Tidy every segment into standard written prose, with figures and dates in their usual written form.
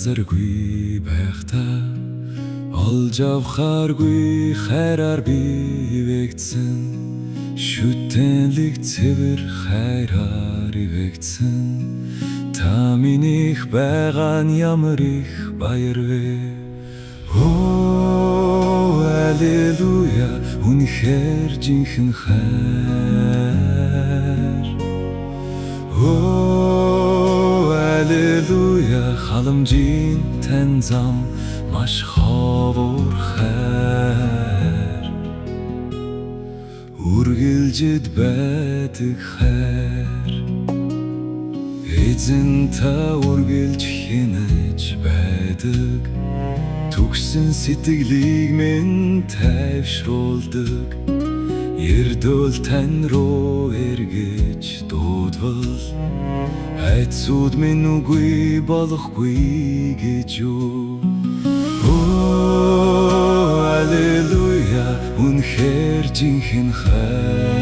газаргүй байхдаа олж авахааргүй хайраар бивэгдсэн шүтэнлэг цэвэр хайраар ивэгдсэн та минийх байгаа нь ямар их баяр вэ Оо аллилуйя үнэхээр жинхэнэ хайр Оо аллилуйя халамжийн тань зам маш ховор хайр үргэлжид байдаг хайр эзэн та үргэлж хянаж байдаг түгсэн сэтгэлийг минь тайвшруулдаг ердөөл тань руу эргэж дуудвал айцуд минь үгүй болохгүй гэж юу Оо аллилуйя үнэхээр жинхэнэ хайр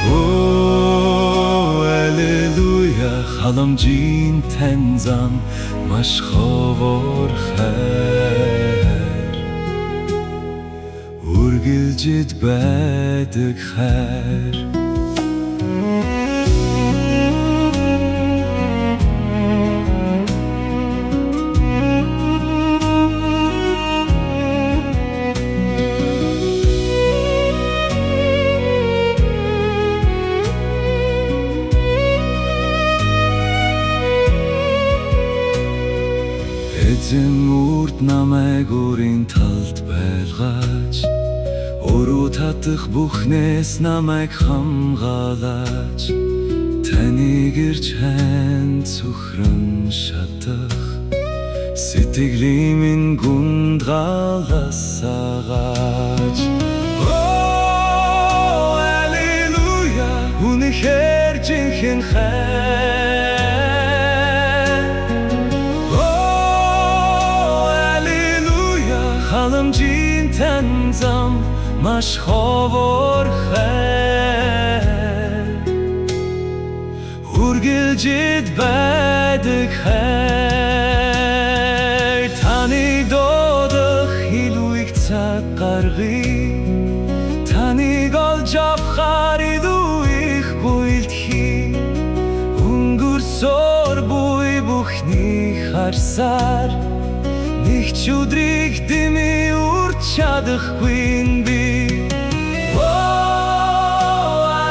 Оо аллилуйя халамжийн тань зам маш ховор хайр үргэлжид байдаг хайр Эзэн үрд намайг өөрийн талд байлгаж өөрөө татах бүхнээс намайг хамгаалаж таныг ирж хань цөхрөн шатах сэтгэлийн минь гундгалаас сагааж Оо аллилуйя үнэхээр жинхэнэ хайр халамжийн тань зам маш ховор хайр үргэлжид байдаг хайр таныг дуудах илүү их цаг гаргая таныг олж авахаар илүү их гуйлдхий өнгөрсөөр буй бүхнийг харсаар Нэг ч өдрийг дэмий үрж чадахгүй би Оо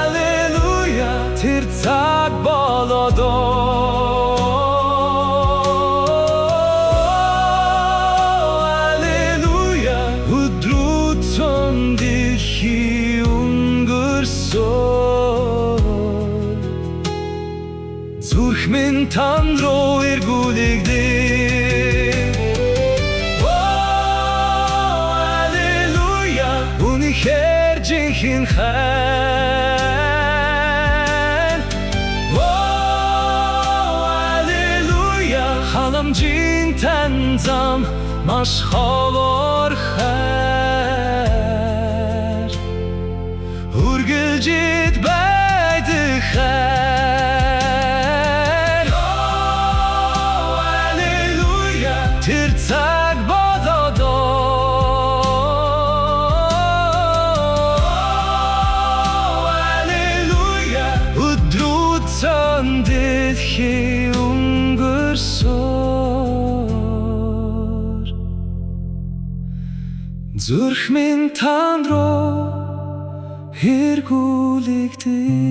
аллилуйя тэр цаг болоод аллилуйя өдрүүд дэлхий өнгөрсөн зүрх минь тань руу эргүүлэгдээ үнэхээр жинхэнэ хайр Оо аллилуйя халамжийн тань зам маш ховор хайр үргэлжид байдаг хайр Оо аллилуйя тэр цаг болоод дэлхий өнгөрсөөр зүрх минь тань руу эргүүлэгдээ